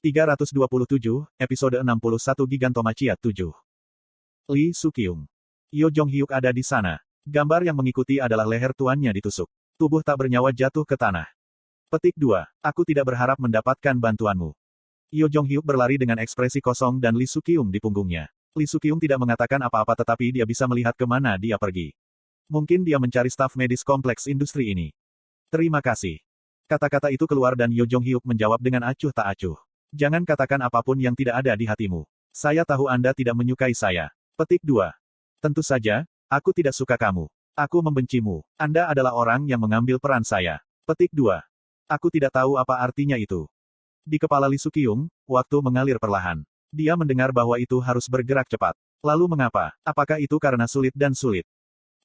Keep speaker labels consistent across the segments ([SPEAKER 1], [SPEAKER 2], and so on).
[SPEAKER 1] 327, episode 61 Gigantomachia 7. Lee Sukyung. Yo Jong-hyuk ada di sana. Gambar yang mengikuti adalah leher tuannya ditusuk. Tubuh tak bernyawa jatuh ke tanah. Petik 2. Aku tidak berharap mendapatkan bantuanmu. Yo Jong-hyuk berlari dengan ekspresi kosong dan Lee Sukyung di punggungnya. Lee Sukyung tidak mengatakan apa-apa tetapi dia bisa melihat kemana dia pergi. Mungkin dia mencari staf medis kompleks industri ini. Terima kasih. Kata-kata itu keluar dan Yo Jong-hyuk menjawab dengan acuh tak acuh. Jangan katakan apapun yang tidak ada di hatimu. Saya tahu Anda tidak menyukai saya. Petik 2. Tentu saja, aku tidak suka kamu. Aku membencimu. Anda adalah orang yang mengambil peran saya. Petik 2. Aku tidak tahu apa artinya itu. Di kepala Lee Sukyung, waktu mengalir perlahan. Dia mendengar bahwa itu harus bergerak cepat. Lalu mengapa? Apakah itu karena sulit dan sulit?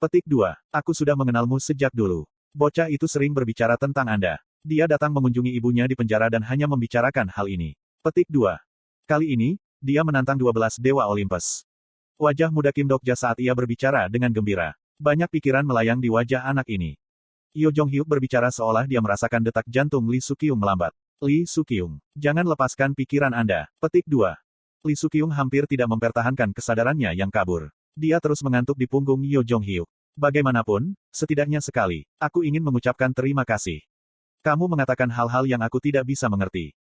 [SPEAKER 1] Petik 2. Aku sudah mengenalmu sejak dulu. Bocah itu sering berbicara tentang Anda. Dia datang mengunjungi ibunya di penjara dan hanya membicarakan hal ini. Petik 2. Kali ini, dia menantang 12 dewa Olympus. Wajah muda Kim Dokja saat ia berbicara dengan gembira. Banyak pikiran melayang di wajah anak ini. Yo Jong-hyuk berbicara seolah dia merasakan detak jantung Lee Sukyung melambat. Lee Sukyung, jangan lepaskan pikiran Anda. Petik 2. Lee Sukyung hampir tidak mempertahankan kesadarannya yang kabur. Dia terus mengantuk di punggung Yo Jong-hyuk. Bagaimanapun, setidaknya sekali, aku ingin mengucapkan terima kasih. Kamu mengatakan hal-hal yang aku tidak bisa mengerti.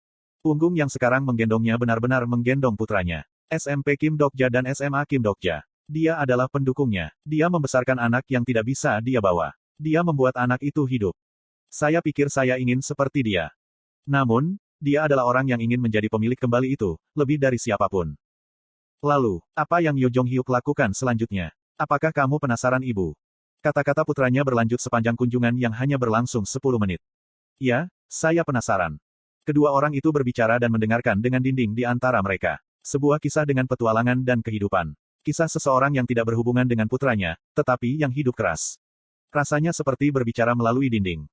[SPEAKER 1] Punggung yang sekarang menggendongnya benar-benar menggendong putranya. SMP Kim Dokja dan SMA Kim Dokja. Dia adalah pendukungnya. Dia membesarkan anak yang tidak bisa dia bawa. Dia membuat anak itu hidup. Saya pikir saya ingin seperti dia. Namun, dia adalah orang yang ingin menjadi pemilik kembali itu, lebih dari siapapun. Lalu, apa yang Yo Jong-hyuk lakukan selanjutnya? Apakah kamu penasaran ibu? Kata-kata putranya berlanjut sepanjang kunjungan yang hanya berlangsung 10 menit. Ya, saya penasaran. Kedua orang itu berbicara dan mendengarkan dengan dinding di antara mereka. Sebuah kisah dengan petualangan dan kehidupan. Kisah seseorang yang tidak berhubungan dengan putranya, tetapi yang hidup keras. Rasanya seperti berbicara melalui dinding.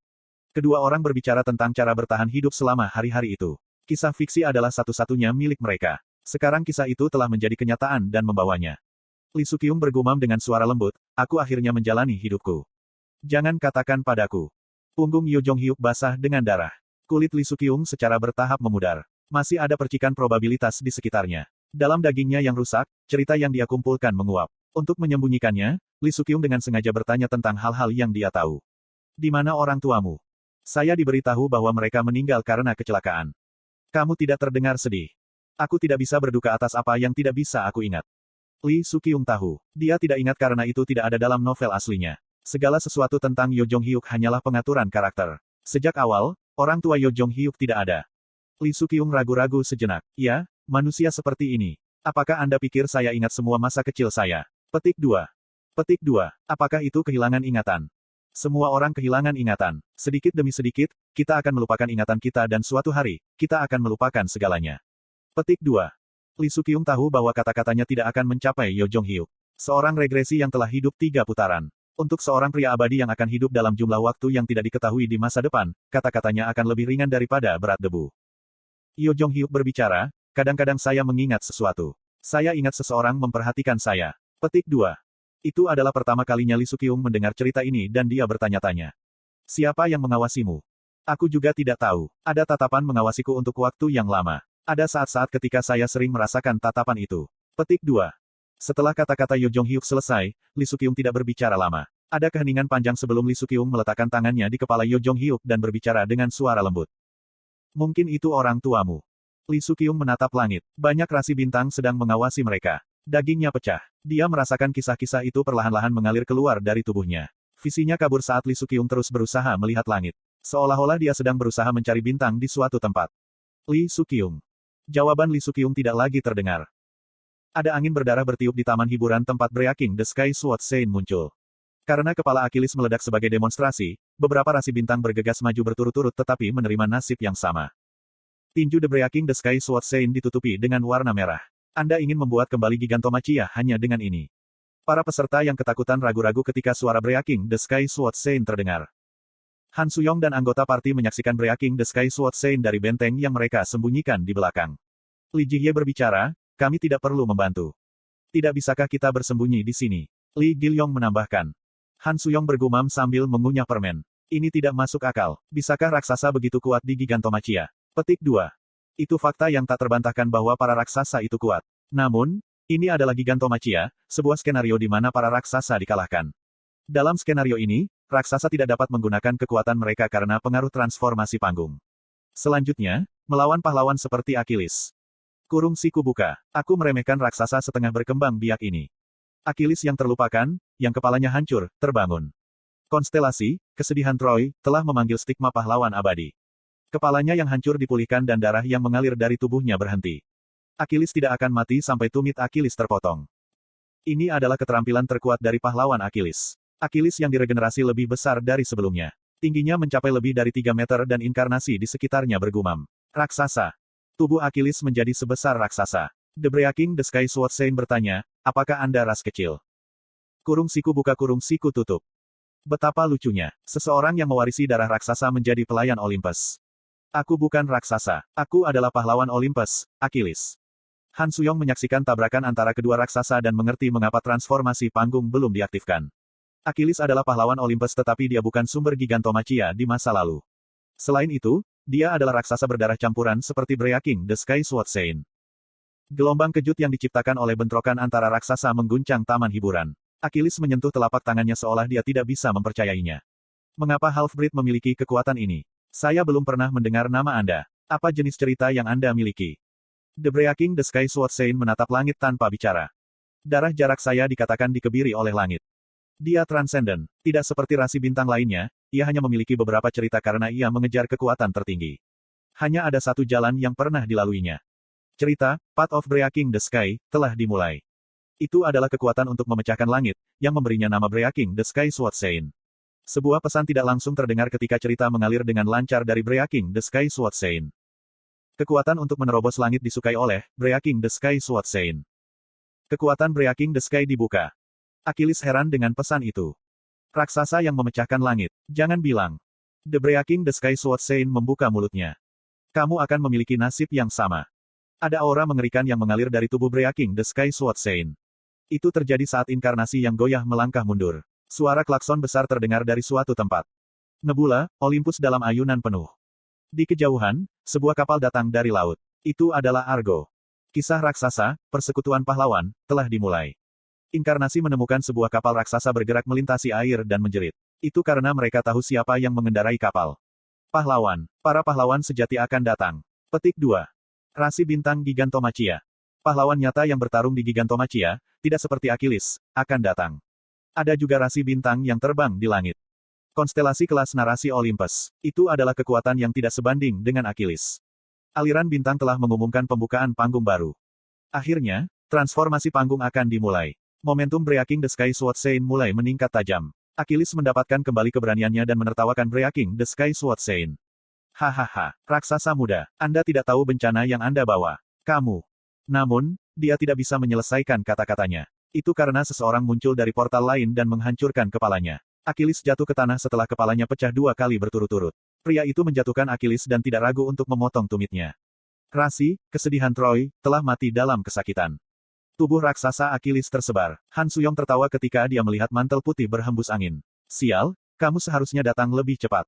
[SPEAKER 1] Kedua orang berbicara tentang cara bertahan hidup selama hari-hari itu. Kisah fiksi adalah satu-satunya milik mereka. Sekarang kisah itu telah menjadi kenyataan dan membawanya. Lee Sukyung bergumam dengan suara lembut, aku akhirnya menjalani hidupku. Jangan katakan padaku. Punggung Yo Jong-hyuk basah dengan darah. Kulit Lee Sukyung secara bertahap memudar. Masih ada percikan probabilitas di sekitarnya. Dalam dagingnya yang rusak, cerita yang dia kumpulkan menguap. Untuk menyembunyikannya, Lee Sukyung dengan sengaja bertanya tentang hal-hal yang dia tahu. Di mana orang tuamu? Saya diberitahu bahwa mereka meninggal karena kecelakaan. Kamu tidak terdengar sedih. Aku tidak bisa berduka atas apa yang tidak bisa aku ingat. Lee Sukyung tahu. Dia tidak ingat karena itu tidak ada dalam novel aslinya. Segala sesuatu tentang Yo Jong-hyuk hanyalah pengaturan karakter. Sejak awal, orang tua Yo Jong-hyuk tidak ada. Lee Sukyung ragu-ragu sejenak. Ya, manusia seperti ini. Apakah Anda pikir saya ingat semua masa kecil saya? Petik 2. Petik 2. Apakah itu kehilangan ingatan? Semua orang kehilangan ingatan. Sedikit demi sedikit, kita akan melupakan ingatan kita dan suatu hari, kita akan melupakan segalanya. Petik 2. Lee Sukyung tahu bahwa kata-katanya tidak akan mencapai Yo Jong-hyuk. Seorang regresi yang telah hidup 3 putaran. Untuk seorang pria abadi yang akan hidup dalam jumlah waktu yang tidak diketahui di masa depan, kata-katanya akan lebih ringan daripada berat debu. Yo Jong-hyuk berbicara, kadang-kadang saya mengingat sesuatu. Saya ingat seseorang memperhatikan saya. Petik 2. Itu adalah pertama kalinya Lee Sukyung mendengar cerita ini dan dia bertanya-tanya. Siapa yang mengawasimu? Aku juga tidak tahu. Ada tatapan mengawasiku untuk waktu yang lama. Ada saat-saat ketika saya sering merasakan tatapan itu. Petik 2. Setelah kata-kata Yo Jong-hyuk selesai, Lee Sukyung tidak berbicara lama. Ada keheningan panjang sebelum Lee Sukyung meletakkan tangannya di kepala Yo Jong-hyuk dan berbicara dengan suara lembut. Mungkin itu orang tuamu. Lee Sukyung menatap langit. Banyak rasi bintang sedang mengawasi mereka. Dagingnya pecah. Dia merasakan kisah-kisah itu perlahan-lahan mengalir keluar dari tubuhnya. Visinya kabur saat Lee Sukyung terus berusaha melihat langit. Seolah-olah dia sedang berusaha mencari bintang di suatu tempat. Lee Sukyung. Jawaban Lee Sukyung tidak lagi terdengar. Ada angin berdarah bertiup di taman hiburan tempat Breaking the Sky Sword Sein muncul. Karena kepala Achilles meledak sebagai demonstrasi, beberapa rasi bintang bergegas maju berturut-turut tetapi menerima nasib yang sama. Tinju The Breaking the Sky Sword Sein ditutupi dengan warna merah. Anda ingin membuat kembali Gigantomachia hanya dengan ini. Para peserta yang ketakutan ragu-ragu ketika suara Breaking the Sky Sword Sein terdengar. Han Suyong dan anggota parti menyaksikan Breaking the Sky Sword Sein dari benteng yang mereka sembunyikan di belakang. Lee Ji-hye berbicara, kami tidak perlu membantu. Tidak bisakah kita bersembunyi di sini? Lee Gil-yong menambahkan. Han Suyong bergumam sambil mengunyah permen. Ini tidak masuk akal. Bisakah raksasa begitu kuat di Gigantomachia? Petik 2. Itu fakta yang tak terbantahkan bahwa para raksasa itu kuat. Namun, ini adalah Gigantomachia, sebuah skenario di mana para raksasa dikalahkan. Dalam skenario ini, raksasa tidak dapat menggunakan kekuatan mereka karena pengaruh transformasi panggung. Selanjutnya, melawan pahlawan seperti Achilles. Kurung siku buka. Aku meremehkan raksasa setengah berkembang biak ini. Achilles yang terlupakan, yang kepalanya hancur, terbangun. Konstelasi, kesedihan Troy, telah memanggil stigma pahlawan abadi. Kepalanya yang hancur dipulihkan dan darah yang mengalir dari tubuhnya berhenti. Achilles tidak akan mati sampai tumit Achilles terpotong. Ini adalah keterampilan terkuat dari pahlawan Achilles. Achilles yang diregenerasi lebih besar dari sebelumnya. Tingginya mencapai lebih dari 3 meter dan inkarnasi di sekitarnya bergumam. Raksasa. Tubuh Achilles menjadi sebesar raksasa. The Breaking the Sky Sword Saint bertanya, apakah Anda ras kecil? Kurung siku buka kurung siku tutup. Betapa lucunya. Seseorang yang mewarisi darah raksasa menjadi pelayan Olympus. Aku bukan raksasa. Aku adalah pahlawan Olympus, Achilles. Han Suyong menyaksikan tabrakan antara kedua raksasa dan mengerti mengapa transformasi panggung belum diaktifkan. Achilles adalah pahlawan Olympus tetapi dia bukan sumber Gigantomachia di masa lalu. Selain itu, dia adalah raksasa berdarah campuran seperti Breaking the Sky Sword Saint. Gelombang kejut yang diciptakan oleh bentrokan antara raksasa mengguncang taman hiburan. Achilles menyentuh telapak tangannya seolah dia tidak bisa mempercayainya. Mengapa Half-Breed memiliki kekuatan ini? Saya belum pernah mendengar nama Anda. Apa jenis cerita yang Anda miliki? The Breaking the Sky Sword Saint menatap langit tanpa bicara. Darah jarak saya dikatakan dikebiri oleh langit. Dia transenden. Tidak seperti rasi bintang lainnya, ia hanya memiliki beberapa cerita karena ia mengejar kekuatan tertinggi. Hanya ada satu jalan yang pernah dilaluinya. Cerita, Path of Breaking the Sky, telah dimulai. Itu adalah kekuatan untuk memecahkan langit, yang memberinya nama Breaking the Sky Sword Saint. Sebuah pesan tidak langsung terdengar ketika cerita mengalir dengan lancar dari Breaking the Sky Sword Saint. Kekuatan untuk menerobos langit disukai oleh Breaking the Sky Sword Saint. Kekuatan Breaking the Sky dibuka. Achilles heran dengan pesan itu. Raksasa yang memecahkan langit. Jangan bilang. The Breaking the Sky Sword Saint membuka mulutnya. Kamu akan memiliki nasib yang sama. Ada aura mengerikan yang mengalir dari tubuh Breaking the Sky Sword Saint. Itu terjadi saat inkarnasi yang goyah melangkah mundur. Suara klakson besar terdengar dari suatu tempat. Nebula, Olympus dalam ayunan penuh. Di kejauhan, sebuah kapal datang dari laut. Itu adalah Argo. Kisah raksasa, persekutuan pahlawan, telah dimulai. Inkarnasi menemukan sebuah kapal raksasa bergerak melintasi air dan menjerit. Itu karena mereka tahu siapa yang mengendarai kapal. Pahlawan. Para pahlawan sejati akan datang. Petik 2. Rasi bintang Gigantomachia. Pahlawan nyata yang bertarung di Gigantomachia, tidak seperti Achilles, akan datang. Ada juga rasi bintang yang terbang di langit. Konstelasi kelas narasi Olympus. Itu adalah kekuatan yang tidak sebanding dengan Achilles. Aliran bintang telah mengumumkan pembukaan panggung baru. Akhirnya, transformasi panggung akan dimulai. Momentum Breaking the Sky Sword Saint mulai meningkat tajam. Achilles mendapatkan kembali keberaniannya dan menertawakan Breaking the Sky Sword Saint. Hahaha, raksasa muda, Anda tidak tahu bencana yang Anda bawa. Kamu. Namun, dia tidak bisa menyelesaikan kata-katanya. Itu karena seseorang muncul dari portal lain dan menghancurkan kepalanya. Achilles jatuh ke tanah setelah kepalanya pecah 2 kali berturut-turut. Pria itu menjatuhkan Achilles dan tidak ragu untuk memotong tumitnya. Rasi, kesedihan Troy, telah mati dalam kesakitan. Tubuh raksasa Achilles tersebar. Han Suyong tertawa ketika dia melihat mantel putih berhembus angin. Sial, kamu seharusnya datang lebih cepat.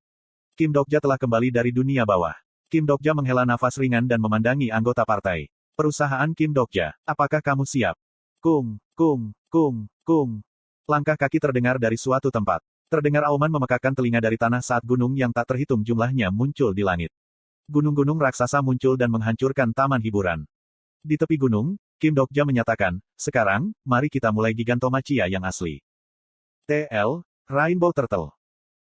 [SPEAKER 1] Kim Dokja telah kembali dari dunia bawah. Kim Dokja menghela nafas ringan dan memandangi anggota partai. Perusahaan Kim Dokja, apakah kamu siap? Kung, kung, kung, kung. Langkah kaki terdengar dari suatu tempat. Terdengar auman memekakkan telinga dari tanah saat gunung yang tak terhitung jumlahnya muncul di langit. Gunung-gunung raksasa muncul dan menghancurkan taman hiburan. Di tepi gunung, Kim Dokja menyatakan, sekarang, mari kita mulai Gigantomachia yang asli. TL, Rainbow Turtle.